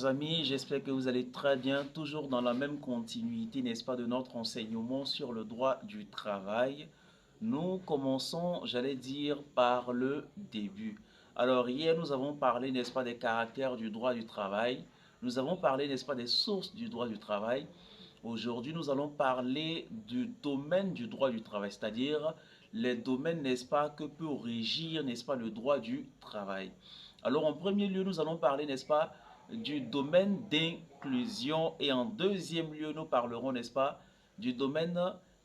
Amis, j'espère que vous allez très bien, toujours dans la même continuité, n'est-ce pas, de notre enseignement sur le droit du travail. Nous commençons, j'allais dire, par le début. Alors, hier, nous avons parlé, n'est-ce pas, des caractères du droit du travail. Nous avons parlé, n'est-ce pas, des sources du droit du travail. Aujourd'hui, nous allons parler du domaine du droit du travail, c'est-à-dire les domaines, n'est-ce pas, que peut régir, n'est-ce pas, le droit du travail. Alors, en premier lieu, nous allons parler, n'est-ce pas, du domaine d'inclusion et en deuxième lieu, nous parlerons, n'est-ce pas, du domaine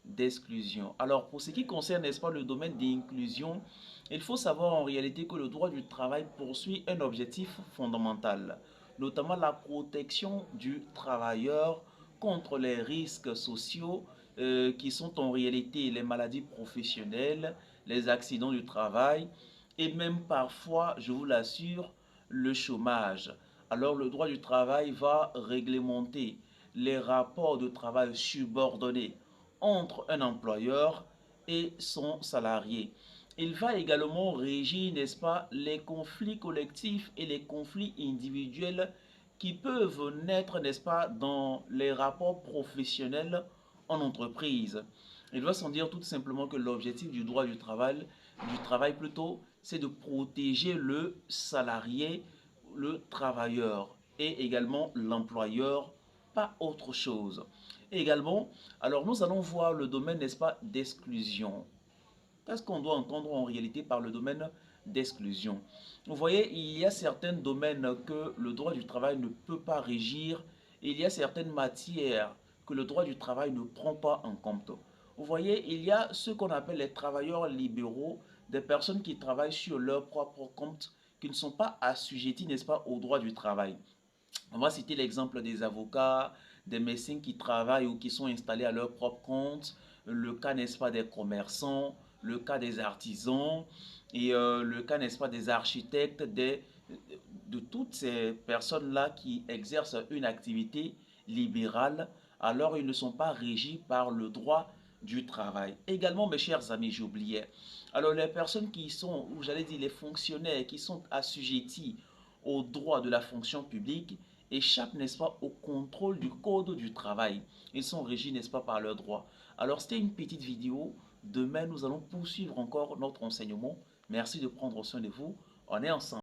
d'exclusion. Alors, pour ce qui concerne, n'est-ce pas, le domaine d'inclusion, il faut savoir en réalité que le droit du travail poursuit un objectif fondamental, notamment la protection du travailleur contre les risques sociaux qui sont en réalité les maladies professionnelles, les accidents du travail et même parfois, je vous l'assure, le chômage. Alors le droit du travail va réglementer les rapports de travail subordonnés entre un employeur et son salarié. Il va également régir, n'est-ce pas, les conflits collectifs et les conflits individuels qui peuvent naître, n'est-ce pas, dans les rapports professionnels en entreprise. Il va sans dire tout simplement que l'objectif du travail plutôt, c'est de protéger le salarié, le travailleur et également l'employeur, pas autre chose. Et également, alors nous allons voir le domaine, n'est-ce pas, d'exclusion. Qu'est-ce qu'on doit entendre en réalité par le domaine d'exclusion? Vous voyez, il y a certains domaines que le droit du travail ne peut pas régir. Et il y a certaines matières que le droit du travail ne prend pas en compte. Vous voyez, il y a ce qu'on appelle les travailleurs libéraux, des personnes qui travaillent sur leur propre compte, qui ne sont pas assujettis, n'est-ce pas, au droit du travail. On va citer l'exemple des avocats, des médecins qui travaillent ou qui sont installés à leur propre compte, le cas, n'est-ce pas, des commerçants, le cas des artisans et le cas, n'est-ce pas, des architectes, de toutes ces personnes-là qui exercent une activité libérale, alors ils ne sont pas régis par le droit du travail. Également, mes chers amis, j'oubliais, alors les personnes qui sont, ou j'allais dire les fonctionnaires qui sont assujettis au droit de la fonction publique, échappent, n'est-ce pas, au contrôle du code du travail. Ils sont régis, n'est-ce pas, par leurs droits. Alors, c'était une petite vidéo. Demain, nous allons poursuivre encore notre enseignement. Merci de prendre soin de vous. On est ensemble.